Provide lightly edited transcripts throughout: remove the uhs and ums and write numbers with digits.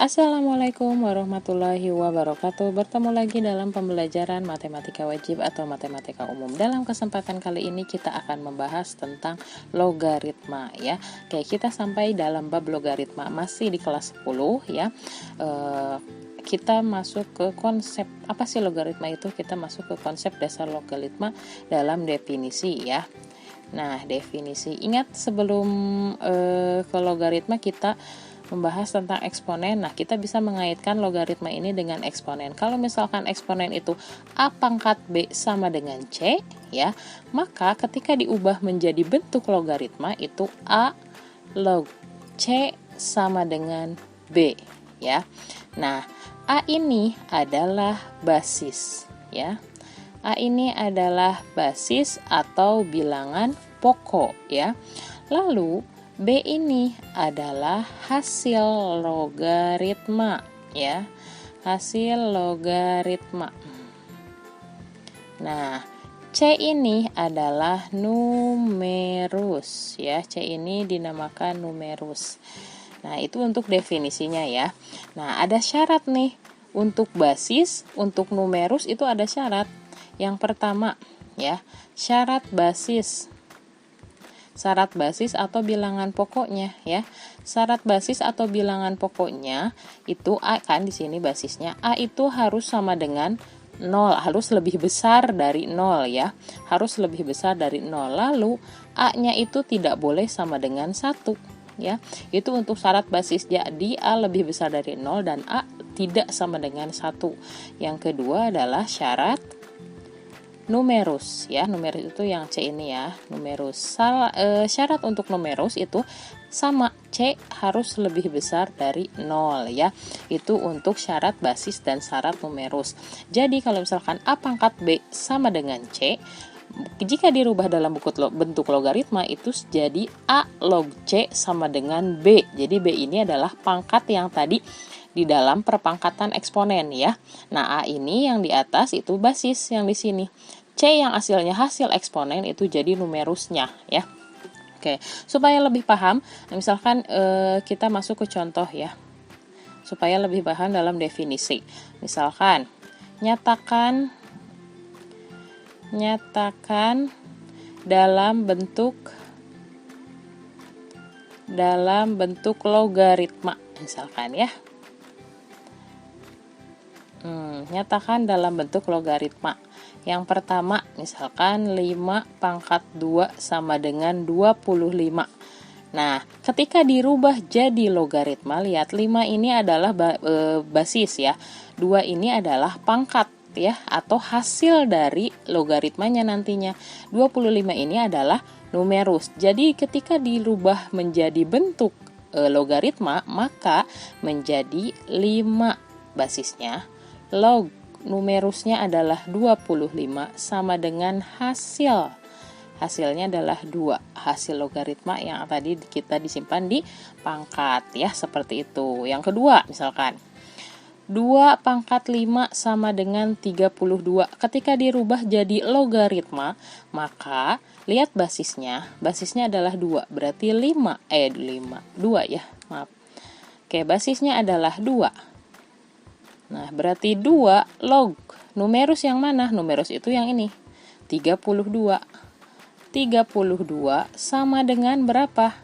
Assalamualaikum warahmatullahi wabarakatuh. Bertemu lagi dalam pembelajaran matematika wajib atau matematika umum. Dalam kesempatan kali ini kita akan membahas tentang logaritma ya. Oke, kita sampai dalam bab logaritma, masih di kelas 10 ya. Kita masuk ke konsep apa sih logaritma itu? Kita masuk ke konsep dasar logaritma dalam definisi ya. Nah, definisi. Ingat sebelum ke logaritma kita membahas tentang eksponen. Nah, kita bisa mengaitkan logaritma ini dengan eksponen. Kalau misalkan eksponen itu A pangkat B sama dengan C, ya, maka ketika diubah menjadi bentuk logaritma itu A log C sama dengan B, ya. Nah, A ini adalah basis, ya. A ini adalah basis atau bilangan pokok, ya. Lalu B ini adalah hasil logaritma, ya. Hasil logaritma. Nah, C ini adalah numerus, ya. C ini dinamakan numerus. Nah, itu untuk definisinya ya. Nah, ada syarat nih. Untuk basis, untuk numerus itu ada syarat. Yang pertama, ya, syarat basis. Syarat basis atau bilangan pokoknya ya. Syarat basis atau bilangan pokoknya itu A kan di sini basisnya. A itu harus sama dengan 0, harus lebih besar dari 0 ya. Harus lebih besar dari 0. Lalu A-nya itu tidak boleh sama dengan 1 ya. Itu untuk syarat basis. Jadi A lebih besar dari 0 dan A tidak sama dengan 1. Yang kedua adalah syarat numerus ya. Numerus itu yang C ini ya, numerus. Syarat untuk numerus itu sama, C harus lebih besar dari 0 ya. Itu untuk syarat basis dan syarat numerus. Jadi kalau misalkan A pangkat B sama dengan C, jika dirubah dalam bentuk logaritma itu jadi A log C sama dengan B. Jadi B ini adalah pangkat yang tadi di dalam perpangkatan eksponen ya. Nah, A ini yang di atas itu basis yang di sini. C yang hasilnya hasil eksponen itu jadi numerusnya ya. Oke, supaya lebih paham, misalkan kita masuk ke contoh ya. Supaya lebih paham dalam definisi. Misalkan nyatakan dalam bentuk logaritma misalkan ya. Nyatakan dalam bentuk logaritma. Yang pertama misalkan 5 pangkat 2 sama dengan 25. Nah, ketika dirubah jadi logaritma, lihat 5 ini adalah basis ya. 2 ini adalah pangkat ya, atau hasil dari logaritmanya nantinya. 25 ini adalah numerus. Jadi ketika dirubah menjadi bentuk logaritma, maka menjadi 5 basisnya. Log numerusnya adalah 25 sama dengan hasilnya adalah 2, hasil logaritma yang tadi kita disimpan di pangkat ya, seperti itu. Yang kedua misalkan 2 pangkat 5 sama dengan 32. Ketika dirubah jadi logaritma, maka lihat basisnya adalah 2, berarti 2 ya, maaf. Oke, basisnya adalah 2. Nah, berarti 2 log numerus yang mana? Numerus itu yang ini, 32. 32 sama dengan berapa?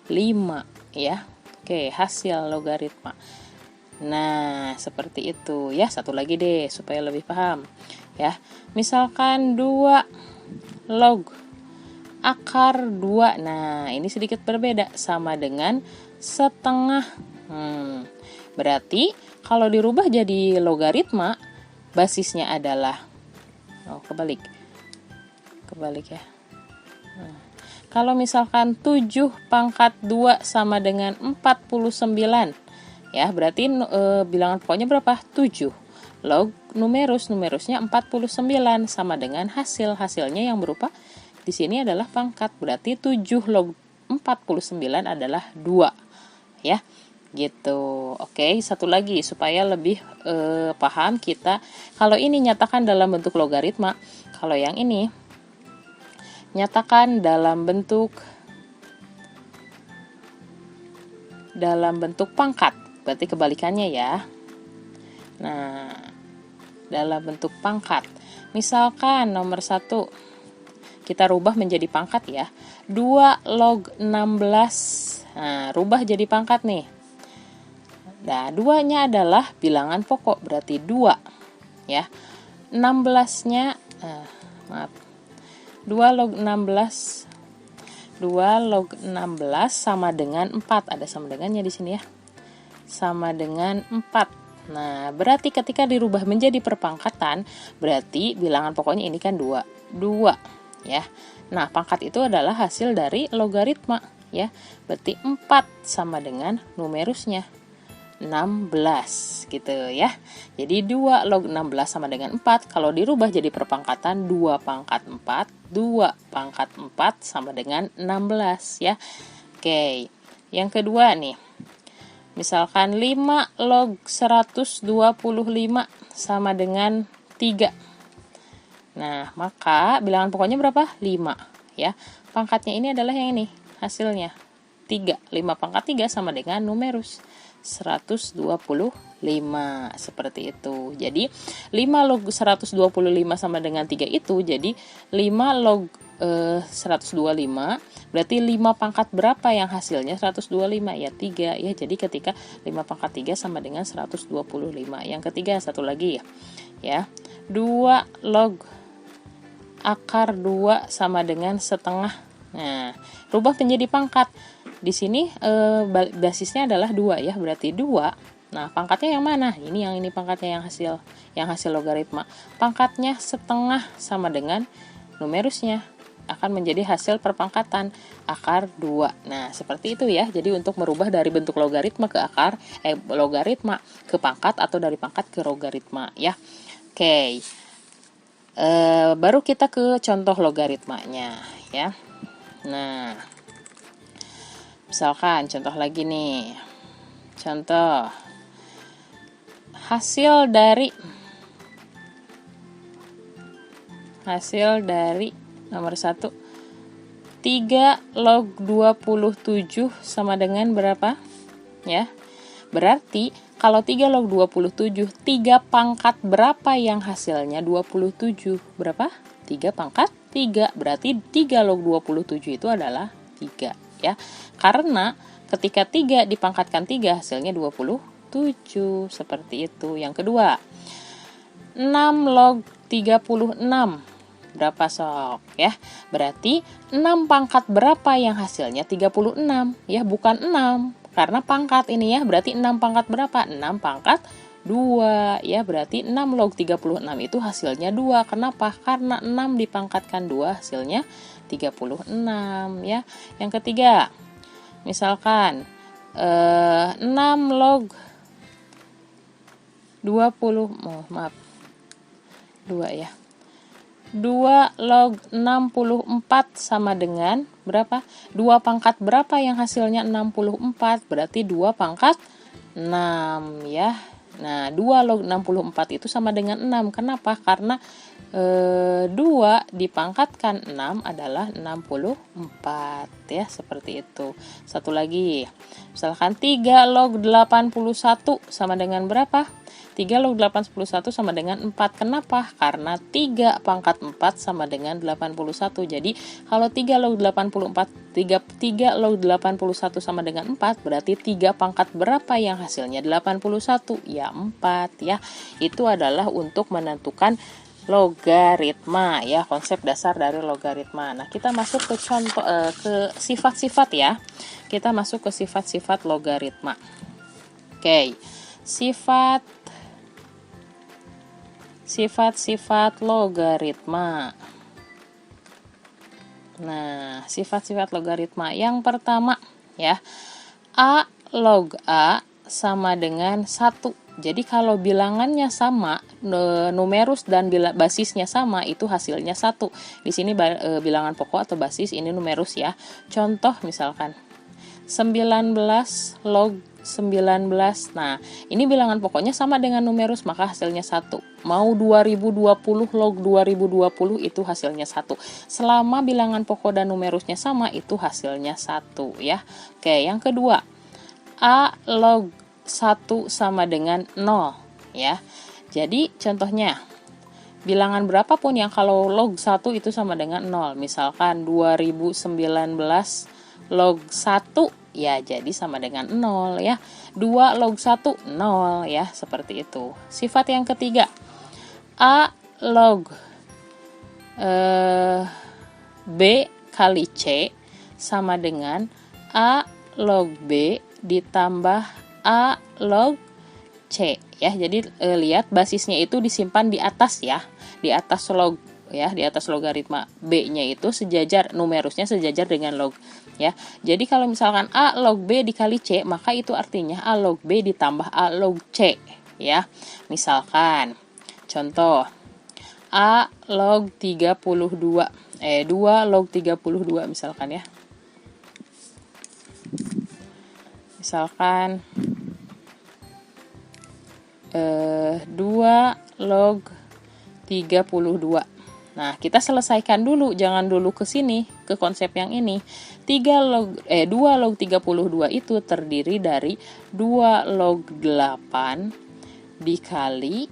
5 ya. Oke, hasil logaritma. Nah, seperti itu ya. Satu lagi deh supaya lebih paham ya. Misalkan 2 log akar 2. Nah, ini sedikit berbeda, sama dengan setengah. Berarti kalau dirubah jadi logaritma, basisnya adalah kebalik ya. Kalau misalkan 7 pangkat 2 sama dengan 49 ya, berarti bilangan pokoknya berapa? 7. Log numerusnya 49 sama dengan hasilnya yang berupa di sini adalah pangkat, berarti 7 log 49 adalah 2 ya. Gitu. Oke, satu lagi supaya lebih paham kita. Kalau ini nyatakan dalam bentuk logaritma, kalau yang ini nyatakan dalam bentuk pangkat berarti kebalikannya ya. Nah, dalam bentuk pangkat. Misalkan nomor 1 kita rubah menjadi pangkat ya. 2 log 16. Nah, rubah jadi pangkat nih. Nah, 2-nya adalah bilangan pokok, berarti 2 ya. 16-nya 2 log 16 sama dengan 4. Ada sama dengannya di sini ya. Sama dengan 4. Nah, berarti ketika dirubah menjadi perpangkatan, berarti bilangan pokoknya ini kan 2 ya. Nah, pangkat itu adalah hasil dari logaritma ya. Berarti 4 sama dengan numerusnya 16 gitu ya. Jadi 2 log 16 sama dengan 4. Kalau dirubah jadi perpangkatan, 2 pangkat 4 sama dengan 16 ya. Oke, yang kedua nih. Misalkan 5 log 125 sama dengan 3. Nah, maka bilangan pokoknya berapa? 5 ya. Pangkatnya ini adalah yang ini, hasilnya 3. 5 pangkat 3 sama dengan numerus 125, seperti itu. Jadi 5 log 125 sama dengan 3 itu jadi 5 log 125, berarti 5 pangkat berapa yang hasilnya 125? Ya 3 ya. Jadi ketika 5 pangkat 3 sama dengan 125. Yang ketiga satu lagi ya. 2 log akar 2 sama dengan setengah. Nah, rubah menjadi pangkat. Di sini basisnya adalah 2 ya, berarti 2. Nah, pangkatnya yang mana? Yang ini pangkatnya yang hasil logaritma. Pangkatnya setengah sama dengan numerusnya, akan menjadi hasil perpangkatan akar 2. Nah, seperti itu ya. Jadi untuk merubah dari bentuk logaritma ke logaritma ke pangkat atau dari pangkat ke logaritma ya. Oke. Baru kita ke contoh logaritmanya ya. Nah, misalkan contoh lagi nih. Contoh hasil dari nomor 1, 3 log 27 sama dengan berapa? Ya. Berarti kalau 3 log 27, 3 pangkat berapa yang hasilnya 27? Berapa? 3 pangkat 3. Berarti 3 log 27 itu adalah 3 ya. Karena ketika 3 dipangkatkan 3 hasilnya 27. Seperti itu. Yang kedua, 6 log 36. Berapa sok ya? Berarti 6 pangkat berapa yang hasilnya 36 ya, bukan 6. Karena pangkat ini ya, berarti 6 pangkat berapa? 6 pangkat 2 ya, berarti 6 log 36 itu hasilnya 2. Kenapa? Karena 6 dipangkatkan 2 hasilnya 36 ya. Yang ketiga, misalkan 6 log 20 2 ya. 2 log 64 sama dengan berapa? 2 pangkat berapa yang hasilnya 64? Berarti 2 pangkat 6 ya. Nah, 2 log 64 itu sama dengan 6. Kenapa? Karena 2 dipangkatkan 6 adalah 64 ya, seperti itu. Satu lagi. Misalkan 3 log 81 sama dengan berapa? 3 log 81 sama dengan 4. Kenapa? Karena 3 pangkat 4 sama dengan 81. Jadi, kalau 3 log 81 sama dengan 4, berarti 3 pangkat berapa yang hasilnya 81? Ya, 4 ya. Itu adalah untuk menentukan logaritma ya, konsep dasar dari logaritma. Nah, kita masuk ke contoh ke sifat-sifat ya. Kita masuk ke sifat-sifat logaritma. Oke. Sifat-sifat logaritma. Nah, sifat-sifat logaritma. Yang pertama ya, A log A sama dengan 1. Jadi kalau bilangannya sama, numerus dan basisnya sama, itu hasilnya 1. Di sini bilangan pokok atau basis, ini numerus ya. Contoh misalkan 19 log 19. Nah, ini bilangan pokoknya sama dengan numerus, maka hasilnya 1. Mau 2020 log 2020 itu hasilnya 1. Selama bilangan pokok dan numerusnya sama, itu hasilnya 1 ya. Oke, yang kedua, A log 1 sama dengan 0 ya. Jadi contohnya bilangan berapapun yang kalau log 1 itu sama dengan 0. Misalkan 2019 log 1 ya jadi sama dengan 0 ya. 2 log 1 0 ya, seperti itu. Sifat yang ketiga, A log B kali C sama dengan A log B ditambah A log C ya. Jadi lihat basisnya itu disimpan di atas ya, di atas log ya, di atas logaritma B-nya itu sejajar, numerusnya sejajar dengan log ya. Jadi kalau misalkan A log B dikali C, maka itu artinya A log B ditambah A log C ya. Misalkan contoh A log 32 2 log 32 misalkan ya. Misalkan 2 log 32. Nah, kita selesaikan dulu, jangan dulu ke sini, ke konsep yang ini. 2 log 32 itu terdiri dari 2 log 8 dikali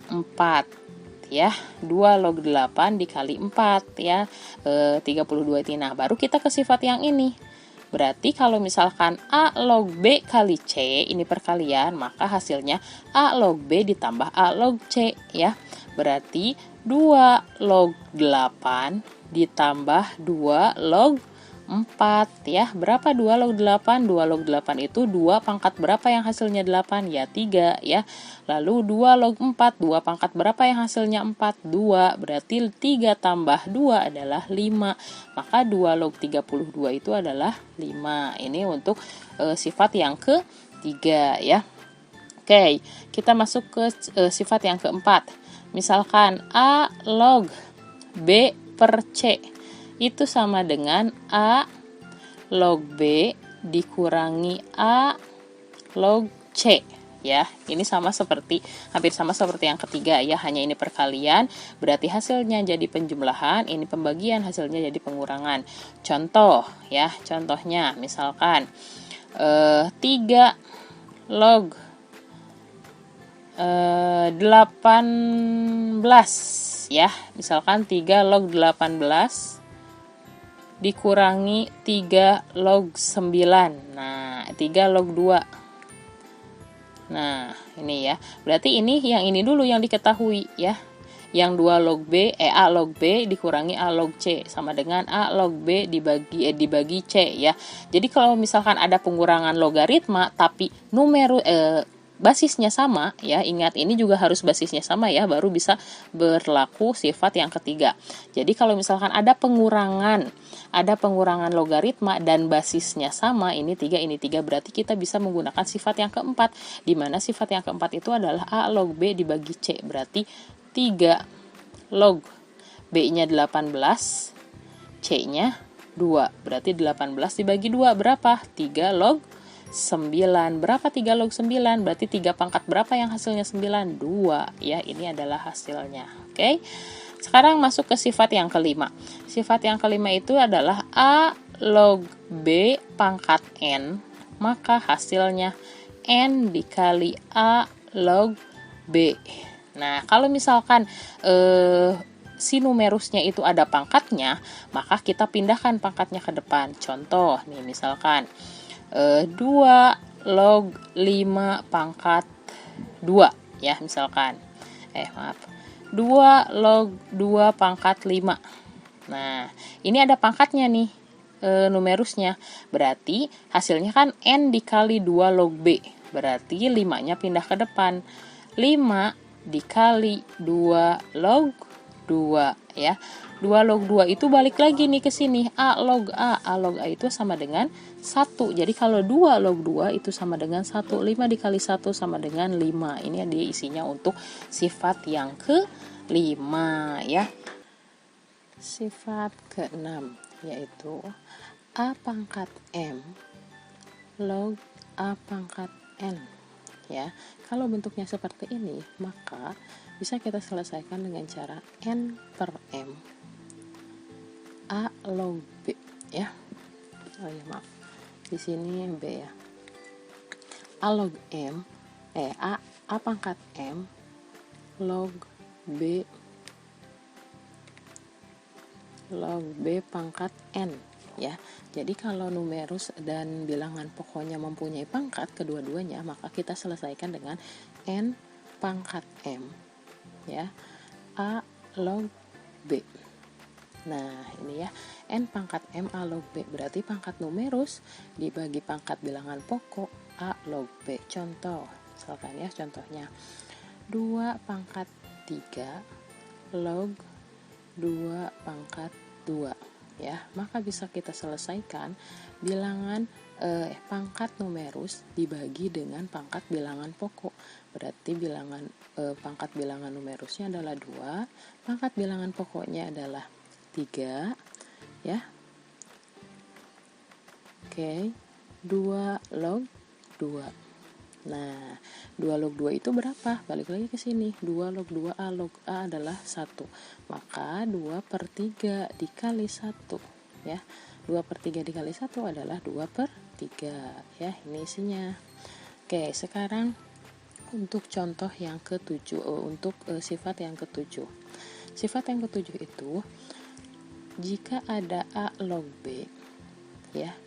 4 ya. 2 log 8 dikali 4 ya. 32 itu. Nah, baru kita ke sifat yang ini. Berarti kalau misalkan A log B kali C ini perkalian, maka hasilnya A log B ditambah A log C ya. Berarti 2 log 8 ditambah 2 log 4 ya. Berapa 2 log 8? 2 log 8 itu 2 pangkat berapa yang hasilnya 8? Ya 3 ya. Lalu 2 log 4, 2 pangkat berapa yang hasilnya 4? 2. Berarti 3 tambah 2 adalah 5. Maka 2 log 32 itu adalah 5. Ini untuk sifat yang ketiga ya. Oke, kita masuk ke sifat yang keempat. Misalkan A log B per C itu sama dengan A log B dikurangi A log C ya. Ini hampir sama seperti yang ketiga ya, hanya ini perkalian, berarti hasilnya jadi penjumlahan, ini pembagian, hasilnya jadi pengurangan. Contoh ya, contohnya misalkan 3 log 18 ya. Misalkan 3 log 18 dikurangi 3 log 9. Nah, 3 log 2. Nah, ini ya. Berarti ini yang ini dulu yang diketahui ya. Yang 2 log B, A log B dikurangi A log C sama dengan A log B dibagi C ya. Jadi kalau misalkan ada pengurangan logaritma tapi basisnya sama ya, ingat ini juga harus basisnya sama ya, baru bisa berlaku sifat yang ketiga. Jadi kalau misalkan ada pengurangan logaritma dan basisnya sama, ini 3 berarti kita bisa menggunakan sifat yang keempat, di mana sifat yang keempat itu adalah A log B dibagi C. Berarti 3 log B-nya 18, C-nya 2. Berarti 18 dibagi 2 berapa? 3 log 9. Berapa 3 log 9? Berarti 3 pangkat berapa yang hasilnya 9? 2 ya, ini adalah hasilnya. Oke. Sekarang masuk ke sifat yang kelima. Sifat yang kelima itu adalah A log B pangkat N, maka hasilnya N dikali A log B. Nah, kalau misalkan si numerusnya itu ada pangkatnya, maka kita pindahkan pangkatnya ke depan. Contoh nih, misalkan 2 log 5 pangkat 2 ya, misalkan 2 log 2 pangkat 5. Nah, ini ada pangkatnya nih, numerusnya. Berarti hasilnya kan N dikali 2 log B. Berarti 5-nya pindah ke depan. 5 dikali 2 log 2 ya. 2 log 2 itu balik lagi nih ke sini, A log A. A log A itu sama dengan 1. Jadi kalau 2 log 2 itu sama dengan 1. 5 dikali 1 sama dengan 5. Ini dia isinya untuk sifat yang ke-5 ya. Sifat ke-6 yaitu A pangkat M log A pangkat N ya. Kalau bentuknya seperti ini, maka bisa kita selesaikan dengan cara N per M A log B ya. Oh ya, maaf. Di sini B ya. A log M, A pangkat M log B pangkat N ya. Jadi kalau numerus dan bilangan pokoknya mempunyai pangkat kedua-duanya, maka kita selesaikan dengan N pangkat M ya, A log B. Nah ini ya, N pangkat M A log B, berarti pangkat numerus dibagi pangkat bilangan pokok A log B. Contoh, misalkan ya contohnya 2 pangkat 3 log 2 pangkat 2 ya. Maka bisa kita selesaikan bilangan pangkat numerus dibagi dengan pangkat bilangan pokok. Berarti bilangan pangkat bilangan numerusnya adalah 2, pangkat bilangan pokoknya adalah 3 ya. Oke, 2 log 2. Nah, 2 log 2 itu berapa? Balik lagi ke sini. 2 log 2 A log A adalah 1. Maka 2/3 dikali 1 ya. 2/3 dikali 1 adalah 2/3 ya. Ini isinya. Oke, sekarang untuk contoh yang ke-7, untuk sifat yang ke-7. Sifat yang ke-7 itu jika ada A log B ya,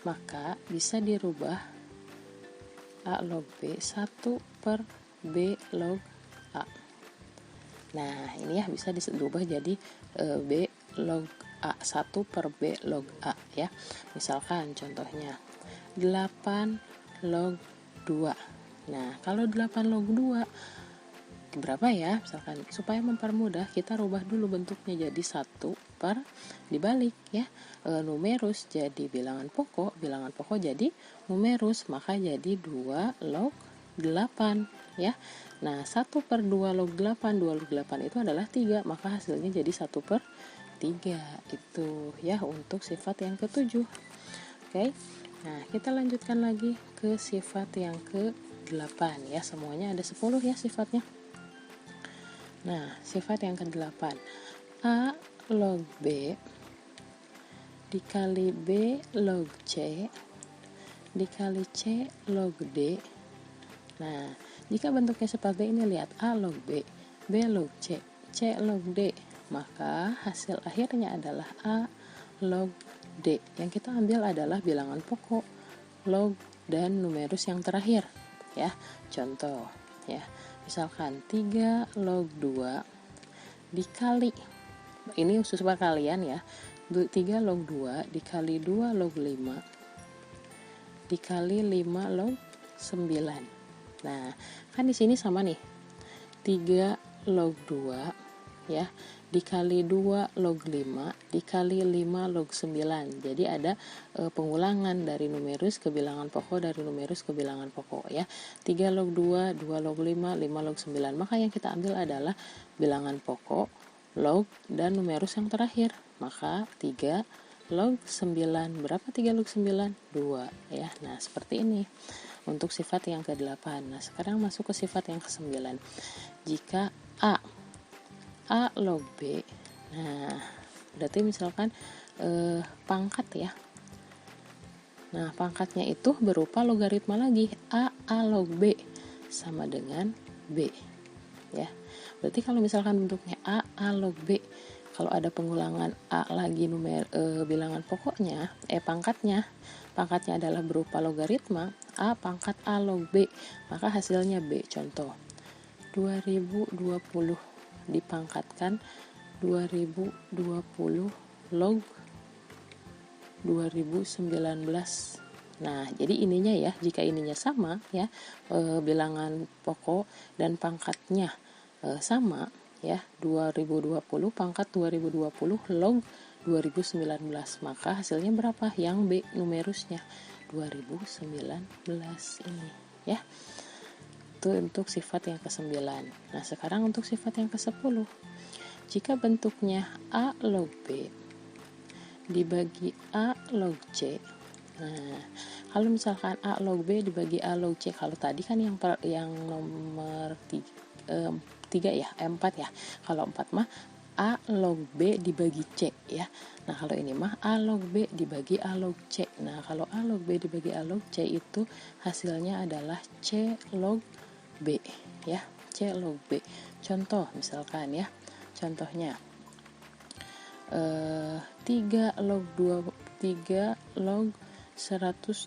maka bisa dirubah A log B 1/B log A. Nah ini ya bisa dirubah jadi B log A, 1/B log A ya. Misalkan contohnya 8 log 2. Nah kalau 8 log 2 berapa ya, misalkan supaya mempermudah kita rubah dulu bentuknya jadi 1 per dibalik ya, numerus jadi bilangan pokok jadi numerus, maka jadi 2 log 8 ya. Nah 1/2 log 8, 2 log 8 itu adalah 3, maka hasilnya jadi 1/3 itu ya untuk sifat yang ke-7. Oke, nah kita lanjutkan lagi ke sifat yang ke-8 ya, semuanya ada 10 ya sifatnya. Nah, sifat yang ke-8, A log B dikali B log C dikali C log D. Nah, jika bentuknya seperti ini, lihat A log B, B log C, C log D, maka hasil akhirnya adalah A log D. Yang kita ambil adalah bilangan pokok, log, dan numerus yang terakhir ya. Contoh ya, misalkan 3 log 2 dikali, ini khusus perkalian ya, 3 log 2 dikali 2 log 5 dikali 5 log 9. Nah kan di sini sama nih, 3 log 2 ya dikali 2 log 5 dikali 5 log 9. Jadi ada pengulangan dari numerus ke bilangan pokok, dari numerus ke bilangan pokok ya. 3 log 2, 2 log 5, 5 log 9. Maka yang kita ambil adalah bilangan pokok, log, dan numerus yang terakhir. Maka 3 log 9. Berapa 3 log 9? 2 ya. Nah seperti ini untuk sifat yang ke-8. Nah sekarang masuk ke sifat yang ke-9. Jika A log B, nah berarti misalkan pangkat ya. Nah pangkatnya itu berupa logaritma lagi, A log B sama dengan B ya. Berarti kalau misalkan bentuknya A log B, kalau ada pengulangan A lagi bilangan pokoknya, pangkatnya adalah berupa logaritma A pangkat A log B, maka hasilnya B. Contoh 2020 dipangkatkan 2020 log 2019. Nah jadi ininya ya, jika ininya sama ya, bilangan pokok dan pangkatnya sama ya, 2020 pangkat 2020 log 2019, maka hasilnya berapa? Yang B numerusnya 2019 ini ya. Itu untuk sifat yang ke-9. Nah sekarang untuk sifat yang ke-10, jika bentuknya A log B dibagi A log C. Nah kalau misalkan A log B dibagi A log C, kalau tadi kan yang nomor 3 ya, 4 ya. Kalau 4 mah A log B dibagi C ya. Nah kalau ini mah A log B dibagi A log C. Nah kalau A log B dibagi A log C itu hasilnya adalah C log B ya, C log B. Contoh misalkan ya, contohnya 3 log 125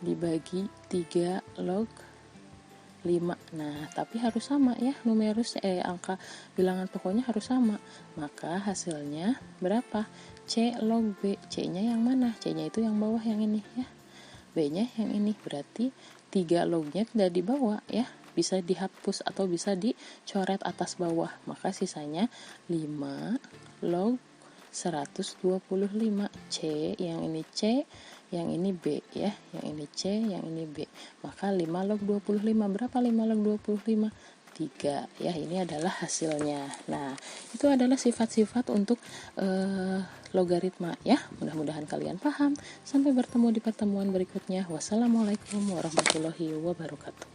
dibagi 3 log 5. Nah, tapi harus sama ya, angka bilangan pokoknya harus sama. Maka hasilnya berapa? C log B. C-nya yang mana? C-nya itu yang bawah yang ini ya. B-nya yang ini. Berarti 3 log-nya tidak dibawa ya. Bisa dihapus atau bisa dicoret atas bawah. Maka sisanya 5 log 125. C, yang ini C, yang ini B ya, yang ini C, yang ini B. Maka 5 log 25, berapa 5 log 25? 3 ya, ini adalah hasilnya. Nah, itu adalah sifat-sifat untuk logaritma ya. Mudah-mudahan kalian paham. Sampai bertemu di pertemuan berikutnya. Wassalamualaikum warahmatullahi wabarakatuh.